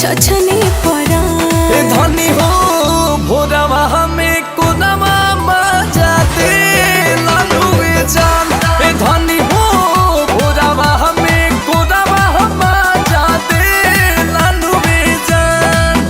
छछने पड़ा धनी हो भोरवा हमें कोनमा जाते लालू जान धनी हो भोरवा हमें कोनमा जाते लालू जान।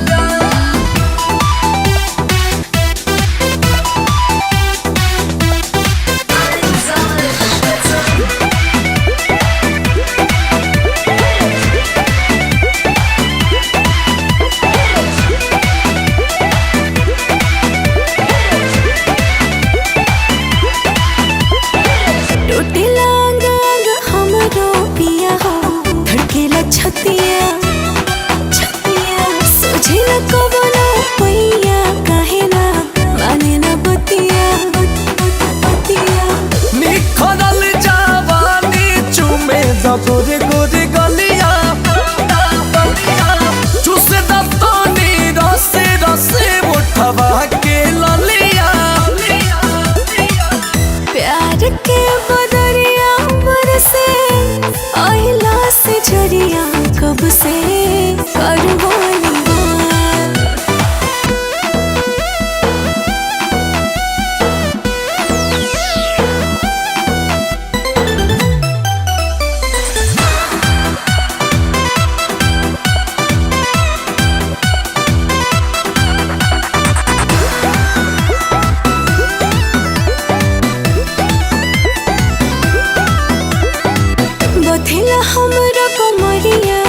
छतिया छतिया सोझे न कबनो पैया काहे ना माने न बतिया बतिया निखरल जवानी चुमे गोरे गोरे गलिया चुसे दतनी रसे रसे उठवा के ललिया प्यार के बदरिया बरसे आइला से झरिया कब से करवानी बथिला हमरा कमरिया